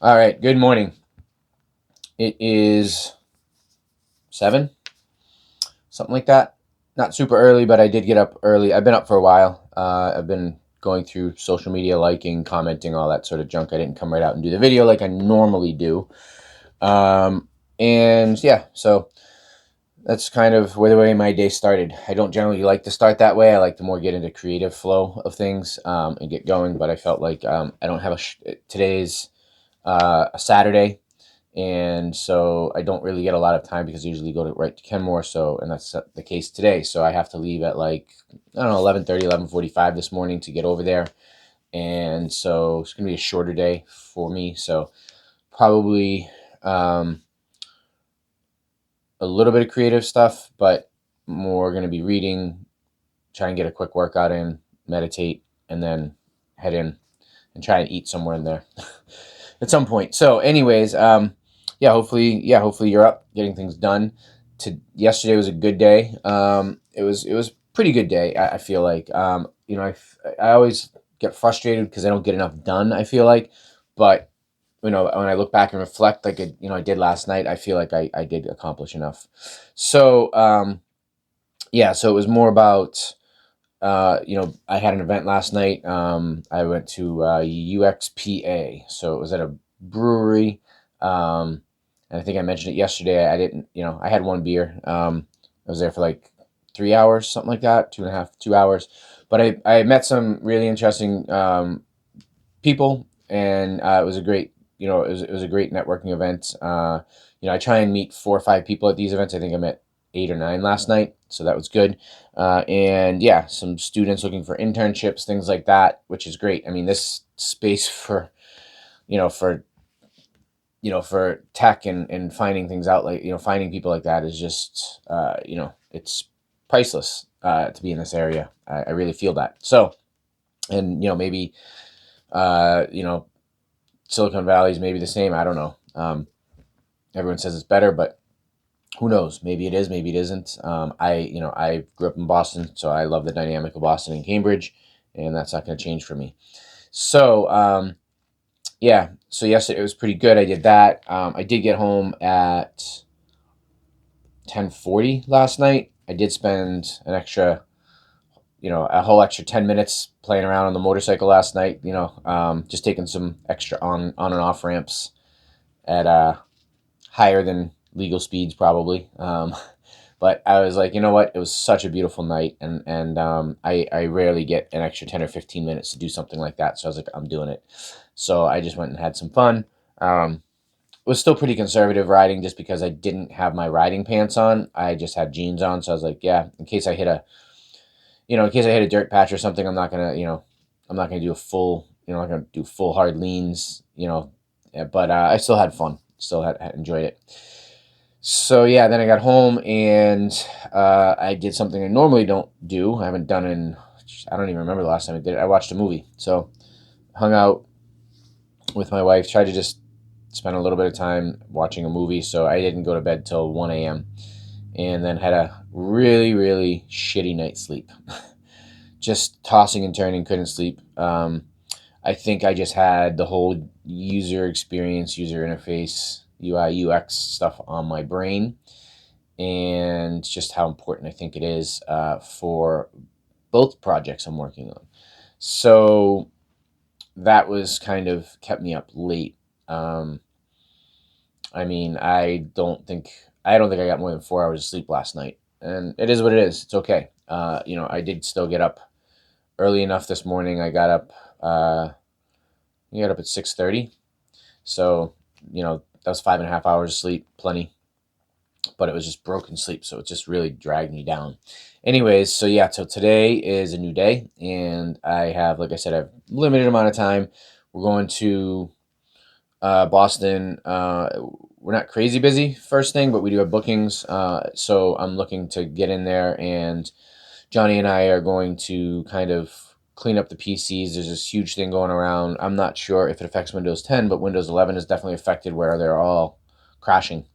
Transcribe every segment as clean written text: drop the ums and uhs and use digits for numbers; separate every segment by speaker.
Speaker 1: All right, good morning. It is 7, something like that. Not super early, but I did get up early. I've been up for a while. I've been going through social media, liking, commenting, all that sort of junk. I didn't come right out and do the video like I normally do. And yeah, so that's kind of where the way my day started. I don't generally like to start that way. I like to more get into creative flow of things and get going. But I felt like I don't have today's a Saturday, and so I don't really get a lot of time because I usually go to right to Kenmore. So, and that's the case today. So I have to leave at like, I don't know, 11:30, 11:45 this morning to get over there. And so it's going to be a shorter day for me. So probably a little bit of creative stuff, but more going to be reading, try and get a quick workout in, meditate, and then head in and try and eat somewhere in there at some point. So, anyways, hopefully you're up getting things done. Yesterday was a good day. It was pretty good day. I feel like I always get frustrated because I don't get enough done. I feel like, but when I look back and reflect, like I did last night, I feel like I did accomplish enough. So so it was more about I had an event last night. I went to UXPA, so it was at a brewery. And I think I mentioned it yesterday. I didn't, I had one beer. I was there for like 3 hours, something like that, 2.5, 2 hours. But I met some really interesting people, and it was a great, it was a great networking event. I try and meet 4 or 5 people at these events. I think I met 8 or 9 last night, so that was good. And yeah, some students looking for internships, things like that, which is great. I mean, this space for you know for for tech and finding things out, like finding people like that is just it's priceless to be in this area. I really feel that. So, and maybe uh, you know Silicon Valley is maybe the same. I don't know. Everyone says it's better, but who knows? Maybe it is, maybe it isn't. I grew up in Boston, so I love the dynamic of Boston and Cambridge, and that's not going to change for me. So, so yesterday it was pretty good. I did that. I did get home at 10:40 last night. I did spend a whole extra 10 minutes playing around on the motorcycle last night. Just taking some extra on and off ramps at higher than legal speeds probably. But I was like, you know what? It was such a beautiful night, and I rarely get an extra 10 or 15 minutes to do something like that. So I was like, I'm doing it. So I just went and had some fun. It was still pretty conservative riding just because I didn't have my riding pants on. I just had jeans on, so I was like, yeah, in case I hit a dirt patch or something, I'm not gonna do a full, I'm not gonna do full hard leans, but I still had fun, still had enjoyed it. So yeah, then I got home and I did something I normally don't do. I haven't done in, I don't even remember the last time I did it. I watched a movie. So hung out with my wife, tried to just spend a little bit of time watching a movie. So I didn't go to bed till 1 a.m. and then had a really, really shitty night's sleep. Just tossing and turning, couldn't sleep. I think I just had the whole user experience, user interface, UI, UX stuff on my brain, and just how important I think it is for both projects I'm working on. So that was kind of kept me up late. Um, I mean, I don't think I got more than 4 hours of sleep last night, and it is what it is. It's okay. I did still get up early enough this morning. I got up at 6:30, so that was 5.5 hours of sleep, plenty. But it was just broken sleep, so it just really dragged me down. Anyways, so yeah, so today is a new day, and I have, like I said, I have limited amount of time. We're going to Boston. We're not crazy busy first thing, but we do have bookings. So I'm looking to get in there, and Johnny and I are going to kind of clean up the PCs. There's this huge thing going around. I'm not sure if it affects Windows 10, but Windows 11 is definitely affected where they're all crashing.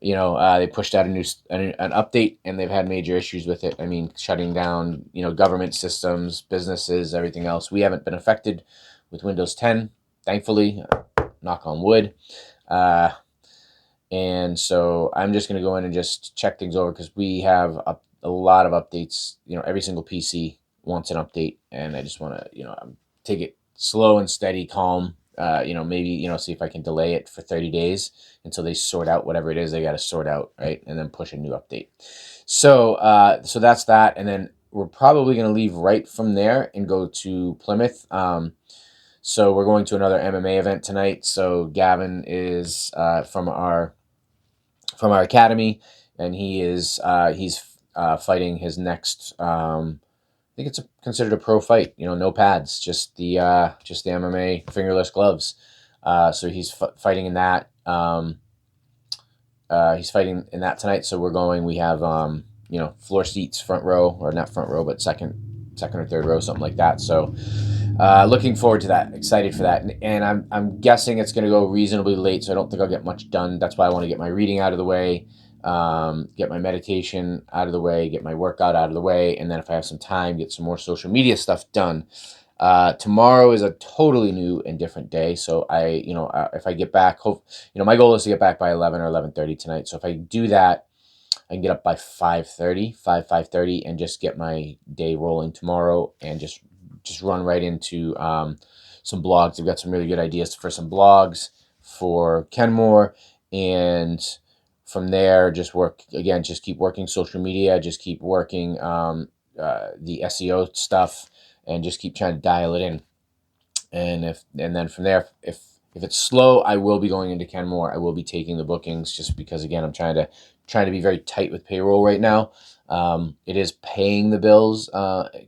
Speaker 1: They pushed out an update, and they've had major issues with it. I mean, shutting down, government systems, businesses, everything else. We haven't been affected with Windows 10, thankfully. knock on wood. Uh, and so I'm just going to go in and just check things over because we have a lot of updates. Every single PC wants an update, and I just want to, take it slow and steady, calm. Maybe, see if I can delay it for 30 days until they sort out whatever it is they got to sort out, right? And then push a new update. So that's that. And then we're probably going to leave right from there and go to Plymouth. So we're going to another MMA event tonight. So Gavin is from our academy, and he's fighting his next. I think it's considered a pro fight. No pads, just the MMA fingerless gloves. So he's fighting in that. He's fighting in that tonight. So we're going. We have floor seats, front row, or not front row, but second or third row, something like that. So looking forward to that. Excited for that. And I'm guessing it's going to go reasonably late, so I don't think I'll get much done. That's why I want to get my reading out of the way, get my meditation out of the way, get my workout out of the way, and then if I have some time, get some more social media stuff done. Tomorrow is a totally new and different day. So if I get back, my goal is to get back by 11 or 11:30 tonight. So if I do that, I can get up by 5:30, and just get my day rolling tomorrow, and just run right into some blogs. I've got some really good ideas for some blogs for Kenmore, and from there, just keep working social media, just keep working the SEO stuff, and just keep trying to dial it in. And then from there, if it's slow, I will be going into Kenmore. I will be taking the bookings, just because, again, I'm trying to be very tight with payroll right now. It is paying the bills,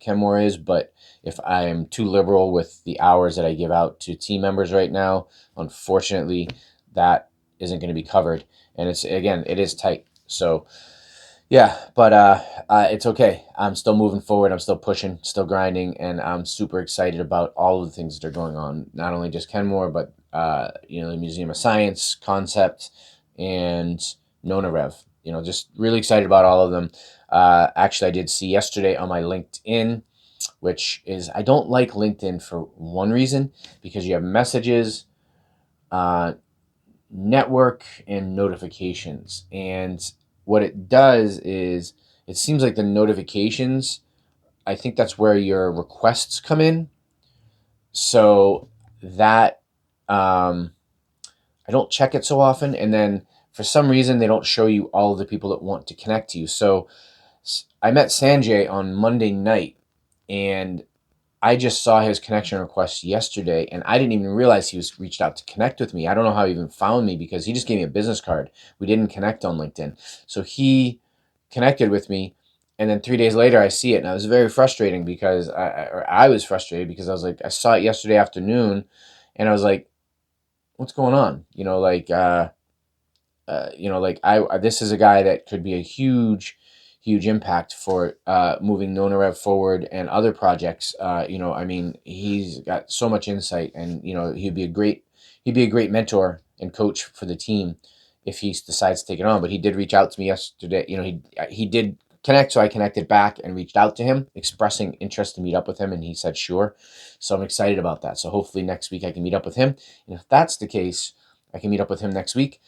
Speaker 1: Kenmore is, but if I am too liberal with the hours that I give out to team members right now, unfortunately, that isn't going to be covered. And it is tight. So yeah, but it's okay. I'm still moving forward. I'm still pushing, still grinding, and I'm super excited about all of the things that are going on. Not only just Kenmore, but the Museum of Science concept and Nona Rev. Just really excited about all of them. Actually, I did see yesterday on my LinkedIn, which is, I don't like LinkedIn for one reason, because you have messages, network, and notifications. And what it does is, it seems like the notifications, I think that's where your requests come in. So that I don't check it so often. And then for some reason, they don't show you all of the people that want to connect to you. So I met Sanjay on Monday night, and I just saw his connection request yesterday, and I didn't even realize he was reached out to connect with me. I don't know how he even found me, because he just gave me a business card. We didn't connect on LinkedIn. So he connected with me, and then 3 days later I see it, and I was very frustrating, because I was frustrated, because I was like, I saw it yesterday afternoon, and I was like, what's going on? This is a guy that could be a huge impact for moving NonaRev forward and other projects. He's got so much insight, and he'd be a great mentor and coach for the team if he decides to take it on. But he did reach out to me yesterday. He did connect, so I connected back and reached out to him, expressing interest to meet up with him, and he said sure. So I'm excited about that. So hopefully next week I can meet up with him, and if that's the case, I can meet up with him next week.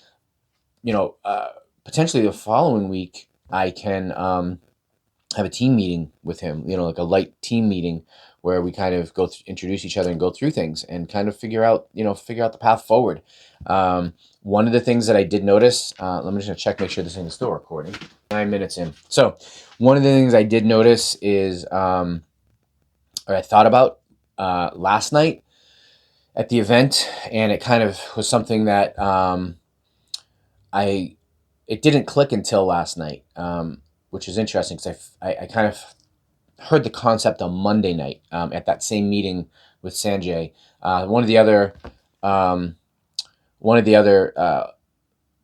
Speaker 1: Potentially the following week, I can have a team meeting with him, like a light team meeting, where we kind of introduce each other and go through things, and kind of figure out the path forward. One of the things that I did notice, let me just check, make sure this thing is still recording. 9 minutes in. So one of the things I did notice is, or I thought about last night at the event, and it kind of was something that it didn't click until last night, which is interesting, because I kind of heard the concept on Monday night at that same meeting with Sanjay. One of the other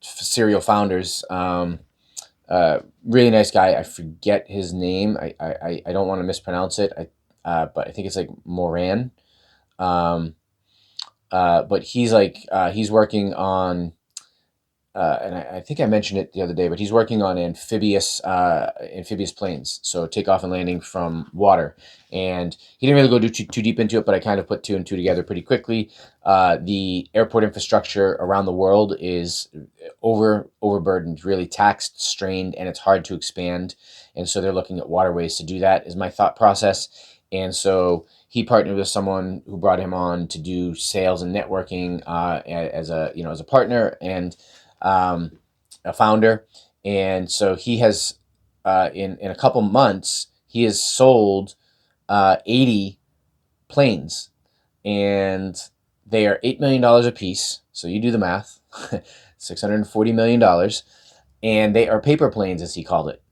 Speaker 1: serial founders, really nice guy. I forget his name. I don't want to mispronounce it. But I think it's like Moran. But he's working on and I think I mentioned it the other day, but he's working on amphibious planes, so takeoff and landing from water. And he didn't really go too deep into it, but I kind of put two and two together pretty quickly. The airport infrastructure around the world is overburdened, really taxed, strained, and it's hard to expand. And so they're looking at waterways to do that. Is my thought process. And so he partnered with someone who brought him on to do sales and networking as a partner and um, a founder. And so he has in a couple months he has sold 80 planes, and they are $8 million a piece. So you do the math, $640 million, and they are paper planes, as he called it.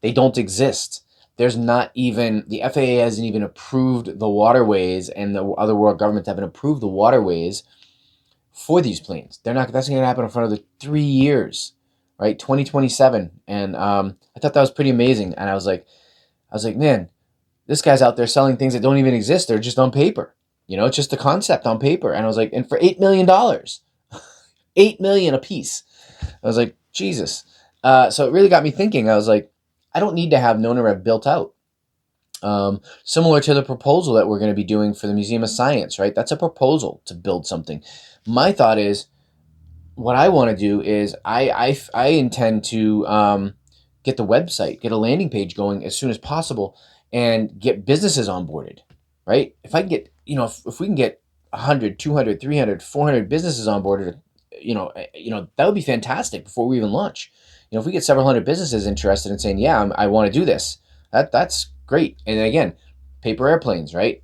Speaker 1: They don't exist. There's not even the FAA hasn't even approved the waterways, and the other world governments haven't approved the waterways for these planes. They're not. That's going to happen in front of the 3 years, right? 2027, and I thought that was pretty amazing. And I was like, man, this guy's out there selling things that don't even exist. They're just on paper. It's just a concept on paper. And I was like, and for $8 million, 8 million a piece. I was like, Jesus. So it really got me thinking. I was like, I don't need to have NonaRev built out. Similar to the proposal that we're going to be doing for the Museum of Science, right? That's a proposal to build something. My thought is, what I want to do is I intend to get the website, get a landing page going as soon as possible, and get businesses onboarded, right? If I can get, if we can get 100, 200, 300, 400 businesses onboarded, that would be fantastic before we even launch. If we get several hundred businesses interested in saying, yeah, I want to do this, that's great. And again, paper airplanes, right?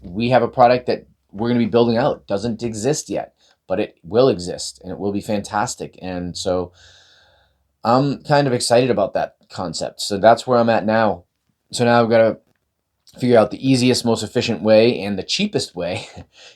Speaker 1: We have a product that we're going to be building out, doesn't exist yet, but it will exist and it will be fantastic. And so I'm kind of excited about that concept. So that's where I'm at now. So now I've got to figure out the easiest, most efficient way and the cheapest way,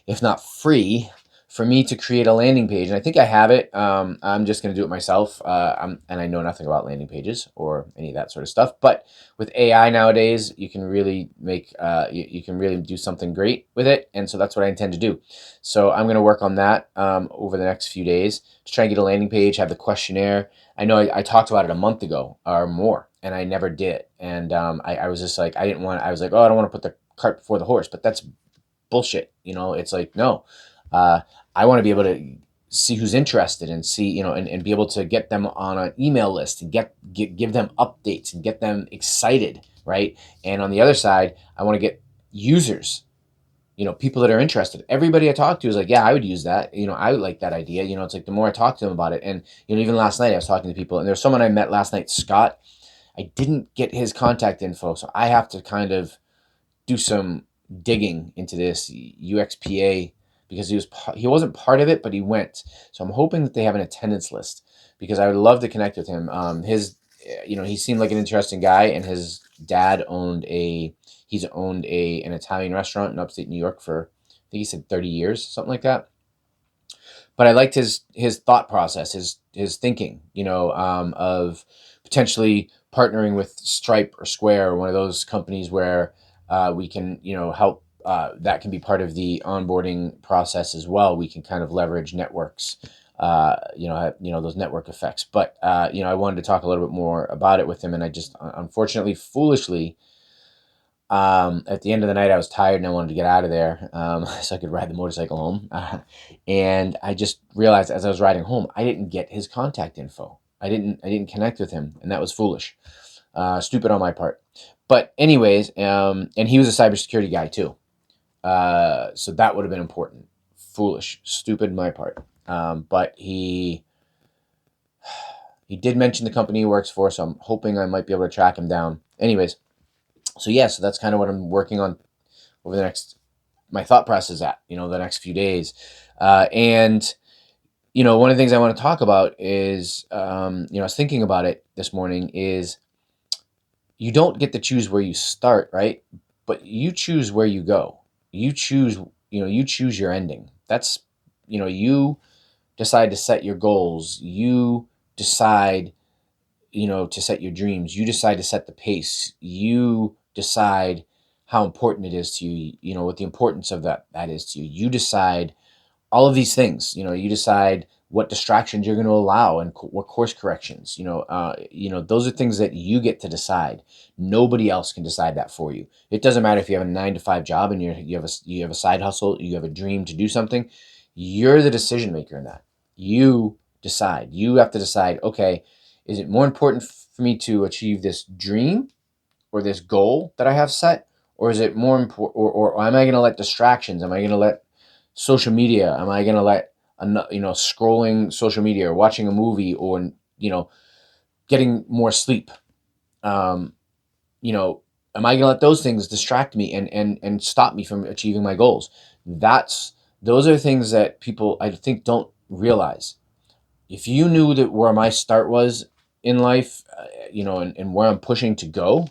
Speaker 1: if not free, for me to create a landing page. And I think I have it. I'm just going to do it myself. And I know nothing about landing pages or any of that sort of stuff. But with AI nowadays, you can really you can really do something great with it. And so that's what I intend to do. So I'm going to work on that over the next few days to try and get a landing page, have the questionnaire. I know I talked about it a month ago or more, and I never did. And I was just like, I was like, oh, I don't want to put the cart before the horse, but that's bullshit. It's like, no, uh, I want to be able to see who's interested and see, and be able to get them on an email list and give them updates and get them excited. Right. And on the other side, I want to get users, people that are interested. Everybody I talk to is like, yeah, I would use that. I would like that idea. It's like the more I talk to them about it. And, even last night I was talking to people, and there's someone I met last night, Scott. I didn't get his contact info, so I have to kind of do some digging into this UXPA because he wasn't part of it, but he went. So I'm hoping that they have an attendance list because I would love to connect with him. He seemed like an interesting guy, and his dad he's owned an Italian restaurant in upstate New York for, I think he said 30 years, something like that. But I liked his thought process, his thinking, of potentially partnering with Stripe or Square or one of those companies where we can, help. That can be part of the onboarding process as well. We can kind of leverage networks, those network effects. But I wanted to talk a little bit more about it with him, and I just unfortunately, foolishly, at the end of the night, I was tired and I wanted to get out of there, so I could ride the motorcycle home. And I just realized as I was riding home, I didn't get his contact info. I didn't connect with him, and that was foolish, stupid on my part. But anyways, and he was a cybersecurity guy too, so that would have been important. Foolish, stupid on my part. But he did mention the company he works for, so I'm hoping I might be able to track him down. Anyways. So yeah, so that's kind of what I'm working on over my thought process the next few days. And, one of the things I want to talk about is, I was thinking about it this morning is you don't get to choose where you start, right? But you choose where you go. You choose your ending. That's, you decide to set your goals. You decide, to set your dreams. You decide to set the pace. You decide how important it is to you, what the importance of that is to you. You decide all of these things. You decide what distractions you're going to allow, and what course corrections. Those are things that you get to decide. Nobody else can decide that for you. It doesn't matter if you have a 9 to 5 job and you have a side hustle, you have a dream to do something. You're the decision maker in that. You decide. You have to decide, okay, is it more important for me to achieve this dream or this goal that I have set? Or is it more important, or am I going to let distractions? Am I going to let social media? Am I going to let, scrolling social media or watching a movie, or, getting more sleep? Um, you know, am I going to let those things distract me and stop me from achieving my goals? Those are things that people, I think, don't realize. If you knew that where my start was in life, and where I'm pushing to go,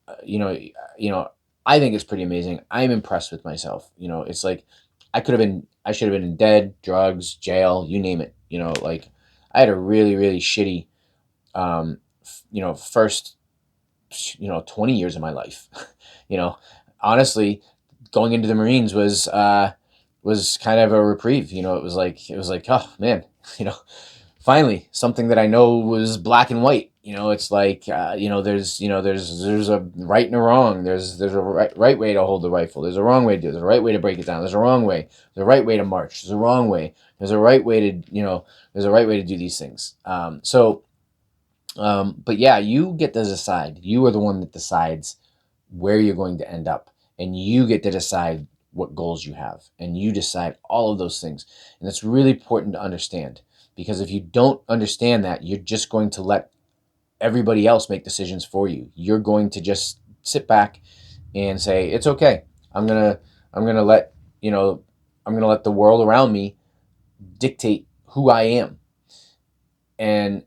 Speaker 1: uh, you know, you know, I think it's pretty amazing. I'm impressed with myself. It's like I should have been in dead, drugs, jail, you name it. Like I had a really, really shitty, first, 20 years of my life. you know, Honestly, going into the Marines was kind of a reprieve. It was like, oh man, you know, finally something that I know was black and white. It's like, there's a right and a wrong. There's a right way to hold the rifle. There's a wrong way to do it. There's a right way to break it down. There's a wrong way. There's a right way to march. There's a wrong way. There's a right way to, there's a right way to do these things. But yeah, you get to decide. You are the one that decides where you're going to end up, and you get to decide what goals you have, and you decide all of those things. And it's really important to understand, because if you don't understand that, you're just going to let everybody else make decisions for you. You're going to just sit back and say, "It's okay. I'm gonna I'm gonna let you know I'm gonna let the world around me dictate who I am." And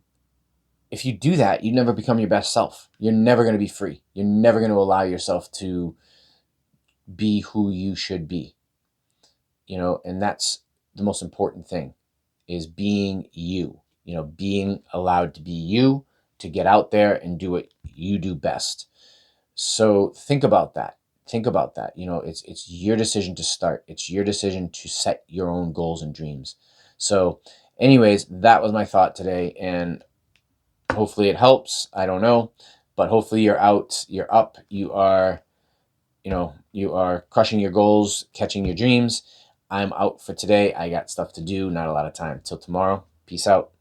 Speaker 1: if you do that, you never become your best self. You're never going to be free. You're never going to allow yourself to be who you should be. And that's the most important thing, is being you, being allowed to be you, to get out there and do what you do best. So think about that. Think about that. It's your decision to start. It's your decision to set your own goals and dreams. So anyways, that was my thought today, and hopefully it helps. I don't know, but hopefully you're out, you're up, you are crushing your goals, catching your dreams. I'm out for today. I got stuff to do, not a lot of time. Till tomorrow. Peace out.